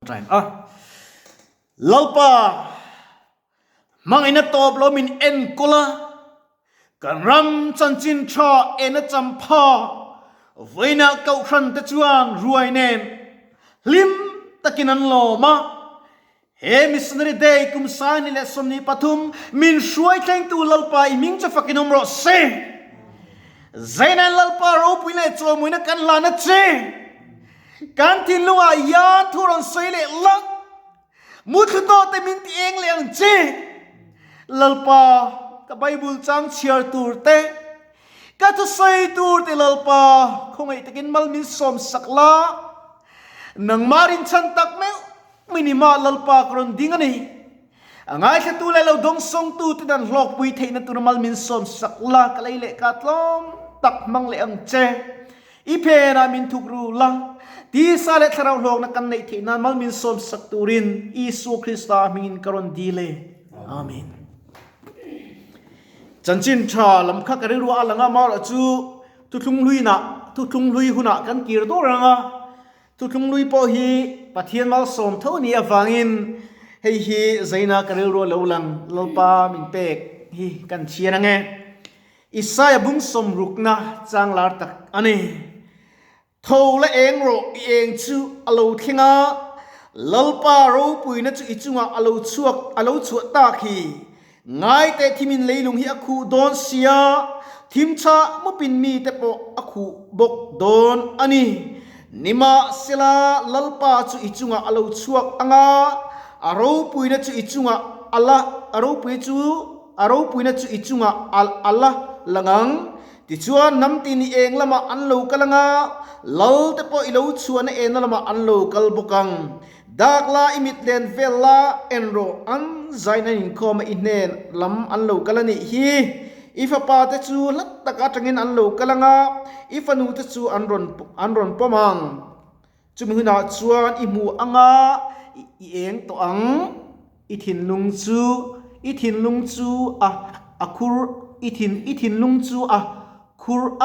Tren lalpa mangina top lo min en kula kan ram chan chin tha ena champha voina kau khran te chuan ruai nen lim takinan lo ma he missionary day kum sani le somni pathum min shuai thleng tu lalpa iming cha fakinom ro se zainan lalpa ro puile cho muina kan lana che kan tin luwa ya thuron soile lak muthuto te min ti eng leang che lalpa ka bible chang chiar tur te ka thu sai tur te lalpa khongai takin mal min som sakla nang marin chan tak me minima lalpa kron dingani angai kha tu le lo dong song tu te dan hlok pui theina tur mal min som sakla ka leile ka tlom tak mang le ang che ipe na min thukru la ti sale tharau hlok na kan nei theina mal min som sak turin isu krista min karon dile amen chanchin tha lam kha kare ru alanga mar chu tu thung lui huna kan kir do ranga tu thung lui po hi pathian mal som tho ni awangin hei hi zaina kare ru lo lang lalpa min pek hi kan chian ange isaya bung som rukna chang lar tak ani tho la eng ro eng chu alo thinga lalpa ro puina chu ichunga alo chuak ta khi ngai te thimin leilung hi akhu don sia thimcha mupin mi te po akhu bok don ani nima sila lalpa chu ichunga alo chuak anga aro puina chu ichunga ala aro puina chu ichunga ala langang ti chuan nam ti ni eng lama an lo kalanga lal te po ilo chuan en lama an lo kal bokang dakla imit len vela enro an zaina in khoma inen lam an lo kalani hi ifa pa te chu lat taka tangin an lo kalanga ifa nu te chu an ron pomang chumi huna chuan i mu anga i eng to ang i thin lung chu a akhur i thin lung chu a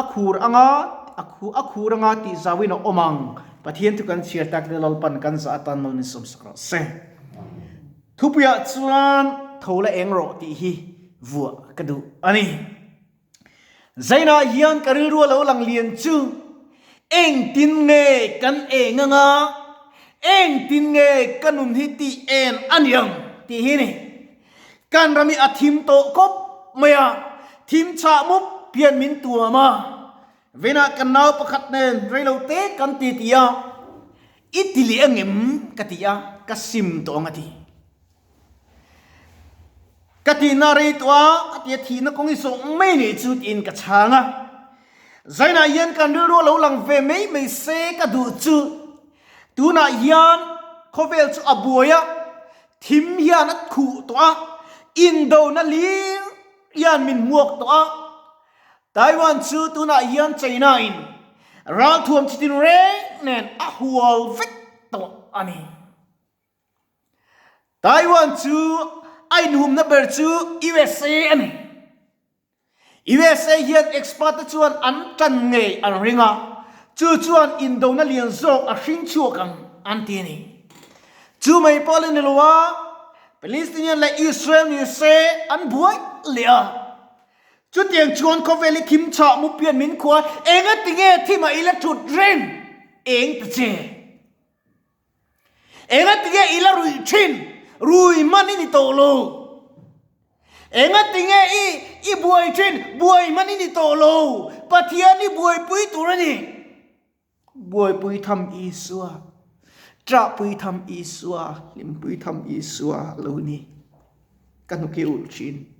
akhur anga akhur anga ti zawina omang pathian tu kan chiar tak le lalpan kan za atan mal ni som sakra se thupuya chuan thola engro ti hi vua kadu ani zaina hian karil ru lo lang lian chu eng tin nge kan enganga eng tin nge kanum hi ti en anyang ti hi ni kan rami athim to kop maya thim cha mup pian min tua ma vena kan nau pakhat nen reilo te kan ti tia itili angem katia kasim to ngati kati na rei tua katia thi na kong iso mai ni chut in ka changa zaina yen kan ru lo lang ve mei se ka du chu tu na yan khovel chu abuya thim hian at khu to a in do na lir yan min muak to a Taiwan chu tu na yan China in ral thuam chitin re nen a hual vek to ani Taiwan chu ai num na ber chu USA ani USA hian expert chuan an tan nge an ringa chuan indo na lian zok a hring chu kang an ti ni chu mai polin lwa Palestinian la Israel ni se an buai lia chu tiang chuan ko veli kim cha mu pian min khwa enga tinge thima ila thut ren eng ta che enga tinge ila rui chin rui mani ni to lo enga tinge i buai chin buai mani ni to lo pathia ni buai pui turani buai pui tham isua tra pui tham isua lim pui tham isua lo ni kan ke ul chin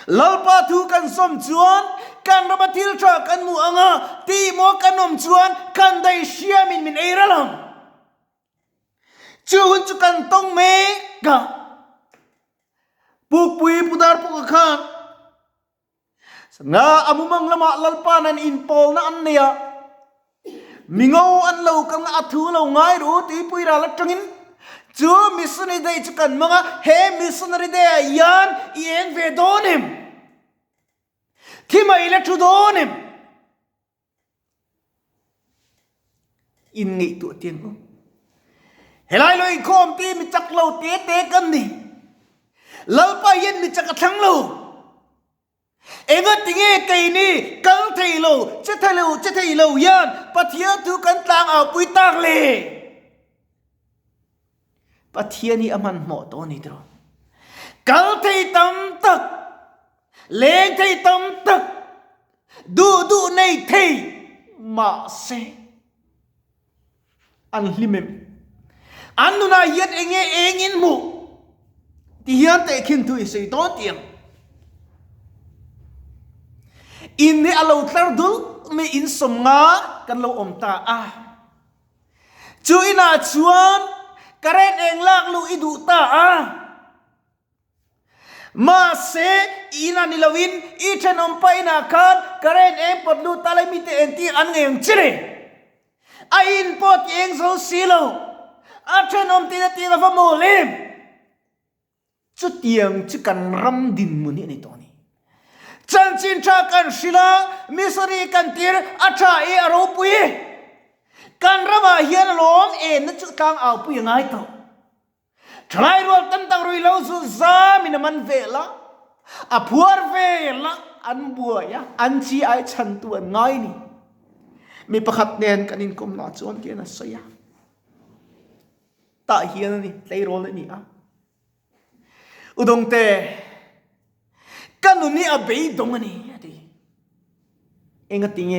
lalpa thu kan som chuan kan rabatil tra kan mu anga ti mo kanom chuan kan dai siamin min eiralam chuhun chu kan tong me ga pupui pudar pu khan nga amumang lama lalpa nan in pol na annia mingo an lo kan athu lo ngai ru ti pui ra la tangin chu missionary day chu kan manga he missionary day yan ien ve donim thima ile thu donim อินงี้ตัวเตียงก็เฮลัยเลยคอมตีมีจักเราเตะกันนี่ลัลปายันมีจักทั้งเราเองก็ติงเอไกนี่กัลไทยเราจะไทยเรายันปะเทียทุกันต่างเอาปุยตากเลยปะเทียนี่อามันหมอตัวนี้ตรอกัลไทยตำตักเลงไทยตำตักดูในไทยมาเซอันลิมอันนู้นยัดเองอินมูที่ยันแต่ขินตุยสิตัวเตียงอินนี่อาเราทาร์ดูไม่อินสมงากันเราอมตาจุยน่าชวนกระเรนเองลากลูอิดูตามาเสอินานิลวินอีเชนอมไปนาคานกระเรนเองปดลูตาเลมิเตเอนตีอันเงยงชิเรอินปดเองโซซิโลอาเชนอมตีนาตีนาฟาโมเลมจุดเตียงจุกันรำดินมุนีในตัวนี้จันจินชากันศิลามิสรีกันตีร์อาชาเออรูปุยกันรำเฮียนล้อมนั่นจุดกลางเอาปุยง่ายต่อทลายรวมตั้งตั้งรุยเล่าสุซามินมันเวล่ะพัวเวล่ะอันบัวยะอันชีไอฉันตัวง่ายนี่มีประคับเนียนกันอินคมนาจวนเกียนสยาตาเฮียนนี่ไลโรลนี่อุดงเตกันนุนี่อาเบยดงนี่ดิเองติงเอ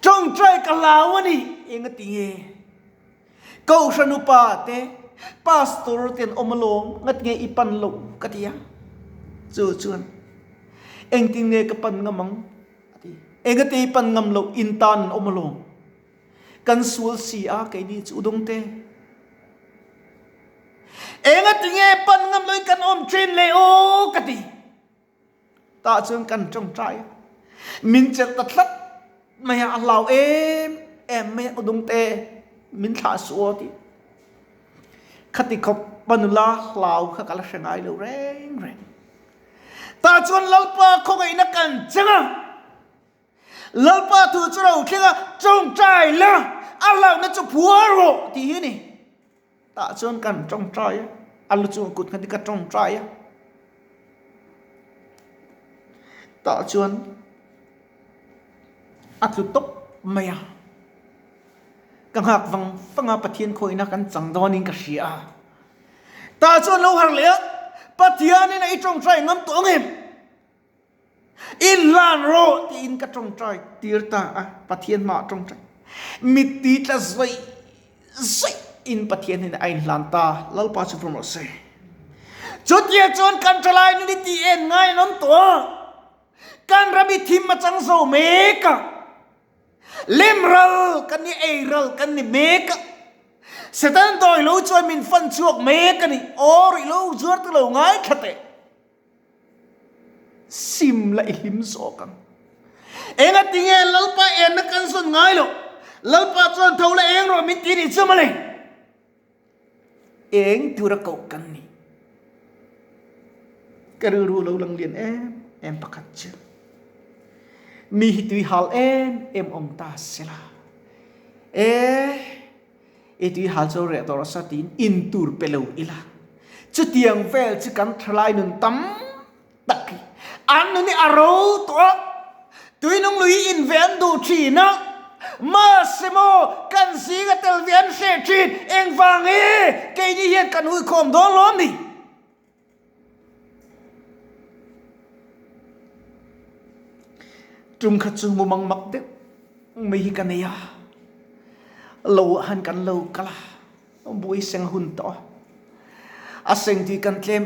จงใจกันลาวนี่เองติงเอกูสนุปาเตพาสตอร์เตียนอมลงงัดเงยอีปันลงกัดยาจวนเองติงเนกปันงมังเองก็ตีปันงำลงอินตันอมลงกันสวลสีอาไกดีจุดงเตเองก็ติงเงปันงำลงกันอมเทรนเลโอกัดีตาจวนกันจงใจมินเจตัดลัดไม่อยากเล่าไม่อยากอุดงเตมินถาสัวทีคติขบปนุลาเหล่าข้ากาลเชงไอเลวแรงตาจวนลัลปาคงไอ้นักกันจังลัลปาถูกเจ้าเข่งจงใจละอัลลอฮ์นั่นจะผัวโรที่นี่ตาจวนกันจงใจอัลลอฮ์จงกุดกันที่กันจงใจตาจวนอัตลุตบไม่อะกังหักฟังปะเทียนคอยนักกันจังดอนิงกษีอาตาจวนเราหักเลี้ยปะเทียนนี่ในจงใจงำตัวเงิมอินลานโรที่อินกระจงใจตีร์ตาปะเทียนมาจงใจมิติจะสวยอินปะเทียนนี่ในไอลานตาลัลปาสุพรมเสจุดเยี่ยจวนกันทลายนี่ตีเอ็นง่ายน้ำตัวการระบิทิมมาจังโซเมกะลิมรัลกันนี่เอรัลกันนี่เมกะเสด็จโดยรู้ช่วยมินฟันช่วงเมกะนี่โอ้ยรู้ช่วยตัวเราง่ายขัดเตะซิมละหิมโซกันเองติงเองลัลปานักกันส่วนง่ายหรอกลัลปาส่วนเท่าละเองเรามิตีนี่จะมาเลยเองตัวเราเก่ากันนี่กระรู้เราลังเรียนประคัตเจมีหิตุยฮัลอมตาเสลาตุยฮัลโจเรตอรสตินอินตูร์เปลูอิลาจุดเตียงเฟลจุกันทลายนุนตั้มตักอันนี้อารมณ์ตัวน้องลุยอินเวนดูชีนะมาสโมกันซีกับเตลเวียนเซชีนเองฟังเกยนี่เห็นกันหุยคมโดนล้อมนี่จุ่มขัดจุ่มมังมักเด็กไม่ฮิกันเนี่ยเราหันกันเรากะละบุยเสียงหุ่นต่ออาเสียงที่กันเคลม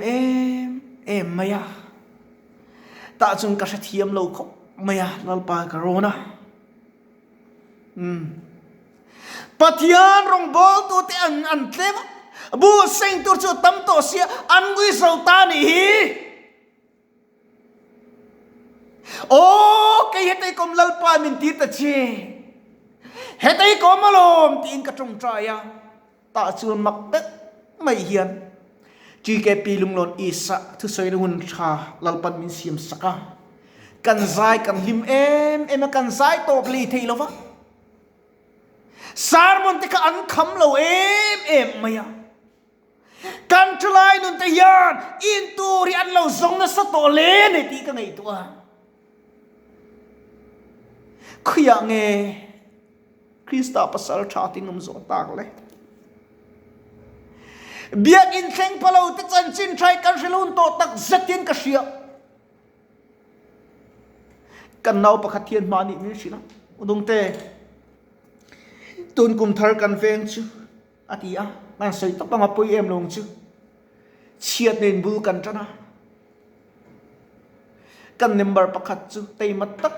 ไม่ยาตาจุ่มกระเทียมเราคบไม่ยาลัลปากระโรนะปัทยานรองบอลตัวที่อันเคลมบุยเสียงตัวจุดตั้มตัวเสียอันบุยสุลตานี่โอ้que hetai kom lalpa min ti ta che hetai kom malom tin ka trong traya ta chuan mak de mai hian chi ke pilung lon isa thu soi hun tha lalpan min siam saka kan zai kan lim em kan zai top li thei lova สารมันที่กันคำเราเอ็มไม่ยากันทลายนุนตยานอินตูริอันเราทรงนั้นสตอเลนในที่กันไงตัวขยันเงคริสต์ภาษาชาตินุ่มโซตากเลยเบียกินเข่งพะเราติดจันจินใช้กันสิลุนโตตักเซตินกระเชียกันเอาประคัดเทียนมานี่นี่สินะอุดมเตตุนกุมทาร์กันเวงจูอาทิยามันใส่ต้องมาปุยเอ็มลงจูเชียดเดินบูกันจ้ะนะกันเนมบาร์ประคัดจูเตมัดตัก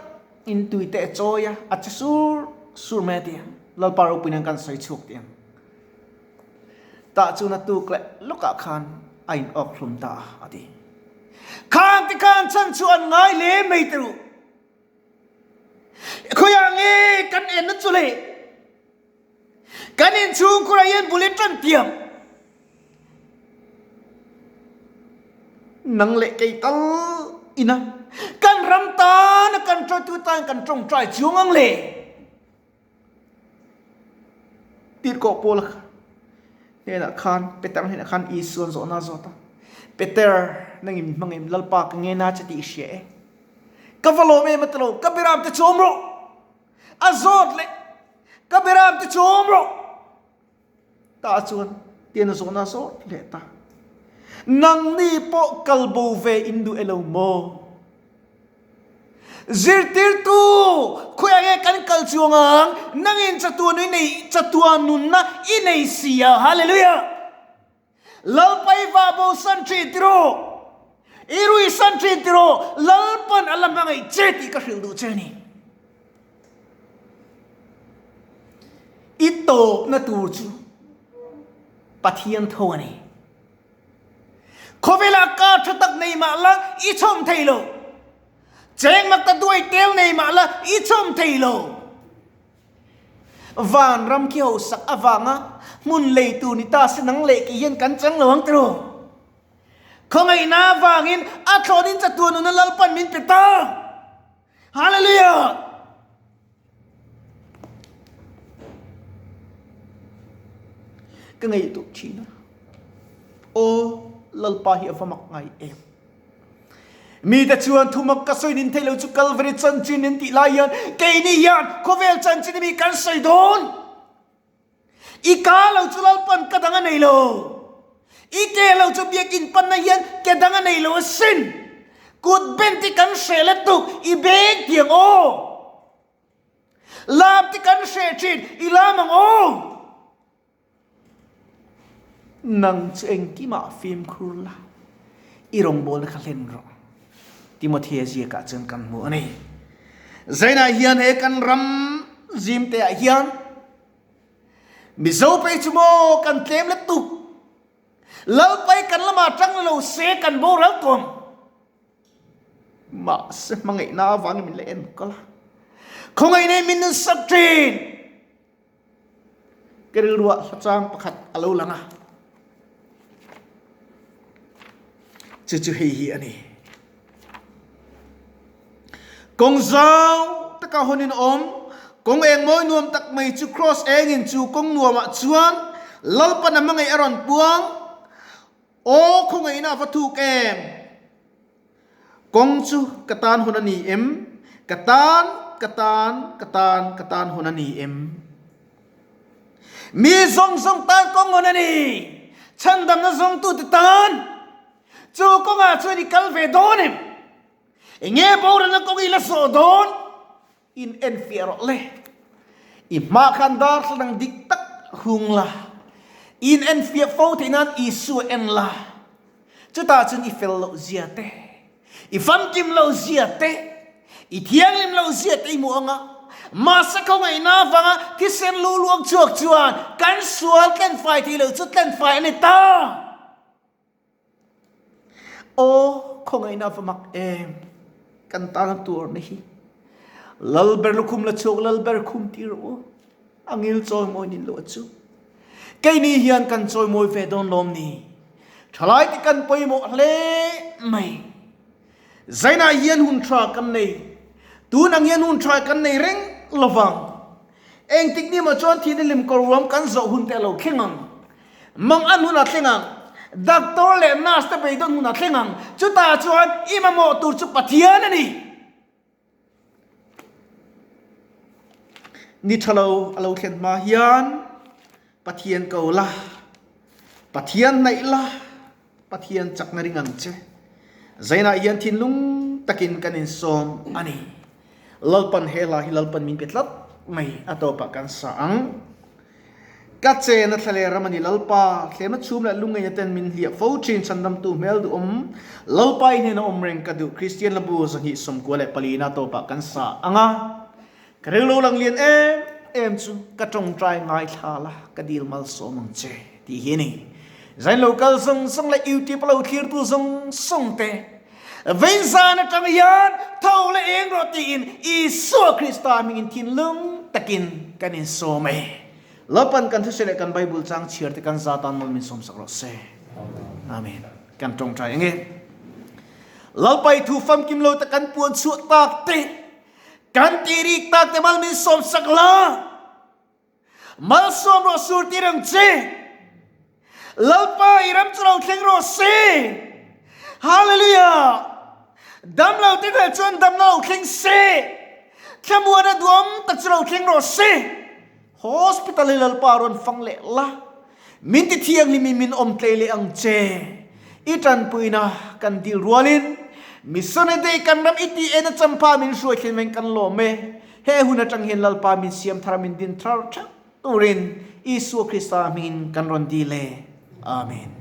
อินตุยเตะโจยอาจจะสูเมเดียเราปารุปินังกันใส่ชุกเดียงตาจูนัตุกเละลูกอาคารไอ้ออกลุมตาอาทิข้างที่ข้างฉันชวนง่ายเลยไม่ตรูขยังเงกันเอ็นนัจุเลยกันเอ็นชูงคุรยันบุเลตันเตียมนังเละไก่ตัลอินะกันรำตานะกันจอยตุตันกันจงใจชิวงังเล่ติดเกาะโปละเห็นอาคารเปเตอร์เห็นอาคารอีส่วนโซนาโซตาเปเตอร์นั่งอิมมังอิมลัลปากเงน่าจะตีเสียกัฟโลเมมัตโลกับบิรามติชมโรอาโซดเลยกับบิรามติชมโรตาชวนเตียนโซนาโซเลตานังนี่ปอกัลบูเวอินดูเอลโมZirtir tu kuya ye kan kalchuangang nangin chatuan nei chatuan nun na inei sia hallelujah lalpai va bo san tritro irui san tritro lalpan alamangai cheti ka hildu cheni ito na turchu pathian thoni khovela ka thatak nei ma la I chom thailoเจงมักตะด้วยเตียวในมาละอีชมเทโลวานรำเขียวสักอวางะมุนเลยตูนิตาสนังเล็กยันกันจังหลวงตรูคงไอ้นาวางินอัตโตนินจะตัวนุนลัลปันมินเปตาฮาเลลูยาก็ไงตุกชีนะโอลัลปาฮิอฟมักไงเอมมีแต่ชวนทุมักกระสวยนินเทลจุกัลเวริจันจินินติลายันเกนิยันโคเวลจันจินมีการใส่โดนอีกาเราจุลปันกระดังอันไหนโลอีเกเราจะเบียกินปันนยันกระดังอันไหนโลสินกูดเบนที่กันเสลตุกอีเบกเดียงโอลาบที่กันเสจินอีลามังโอนังเจงกิมาฟิมครูลาอีรงโบลขัเลนรอติโมเทเซียกะเจนกันมัวนี่ใจน่าเฮียนเอกันรำจิมเตะเฮียนมิโซไปชั่วโมกันเต็มและตุกแล้วไปกันละมาจังเราเสกันโบรักตัวมาเสมังไงน่าฟังมิเลนก็ละคงไงในมินสักทีกระดูกจางประคัดอลูลังอ่ะจู่ๆเฮียนี่กงเจ้าตะกาหนินอมกงเองมอยนวมตักไม่จูครอสเองอินจูกงนวมจวนลัลปันมังไงอรอนปวงโอ้คงไงน่าฟัตถุแกมกงจูกตานหุนันีเอ็มกตานหุนันีเอ็มมีทรงตานกงหุนันีฉันดำนั้นทรงตุตตานจูกงอาช่วยดิคัลเวโดนิมเงี้ยบอกเราก็กินละโซดอนอินเอ็นฟิโรเลอิมาคันดาร์สนังดิกตักหุงละอินเอ็นฟิโฟที่นั้นอิสุเอ็นละจุดตาจึงอิเฟลโลเซียเตอิฟัมกิมโลเซียเตอิเทียงลิมโลเซียเตอิมัวงะมาสักเขาไงน่าฟังอ่ะที่เซนลูลวงจวกจวนกันสวลกันไฟที่เราจุดกันไฟในตาโอ้คงไงน่าฟังมักเอ็มกันตาตัวนี้ลัลเบอร์ลุคุมละโชกลัลเบอร์คุมที่รู้อังอิลจอยมอยนินโลจูแกนี่เฮียนกันจอยมอยเฟดอนลมนี่ทลายที่กันไปหมดเลยไม่ใจน่าเฮียนหุ่นทรากันนี่ตูนังเฮียนหุ่นทรากันนี่เร่งระวัง เองติ๊กนี่มาจวนที่นี่ลิมกรวมกันโจหุ่นเตลขิงังมังอันหุ่นอัดขิงังดักตัวเล่นนัสเตไปดนหุ่นอัดขิงังจุดตาจวนอิมาโมตูจุปะเทียนนี่นี่ทะเลเขียนมาเฮียนปะเทียนเกาละปะเทียนไหนละปะเทียนจักนาริงังเจใจน่าเฮียนทินลุงตะกินกันอินสมอันนี้ลัลปันเฮลาฮิลัลปันมินเปิดลับไม่อัตโตปะกันสังกัดเจนัทะเลรามันนี่ลัลปาเขียนมาชูมและลุงเงียเต็นมินเหียฟูชินสันดำตูเมลดูลัลปาอินเฮนอมเริงกระดูคริสเตียนละบูสังหิสมกัวและปลีนาโตปะกันสังกระเรื่องลังเลียนเอ็มจูกระจงใจง่ายทาละกระดีลมัลโซมังเจที่เฮนี่ใจโลกาลสังและอิวติปลาวเทียร์ตูสังเตเวนซานจังยันเท่าและเองรตีนอีสัวคริสต์มิงทินลุงตะกินกันอินโซเมลับปันกันทุเสเลกันไบเบิลจังเชียร์ตะกันซาตานมันมินสมสักรสเซอาเมนกันจงใจเงี้ยลับไปทูฟัมกิมโลตะกันปวนสุตากเตกันตีริกตากเตมันมินสมสักลามัลสมรสูติรังเจลับไปรำจุลเข่งรสเซฮาเลลูยาดำเราที่เกิดจนดำเราเข่งเซแค่มัวแต่ดวงตัดเราเข่งรสเซฮอสพิทอลเลลปารอนฟังเละละมินติเทียงลิมินอมเตเลอังเจอีจันปุยนะกันดิรัวลินมิสเนเดกันรำอิตีเอ็นจัมพามินช่วยเขียนเวงกันโลเมเฮหุนจังเห็นลลปามินเสียมทารามินดินทราร์ชตูรินอิสุคริสตามินกันรอนดีเลอาเมน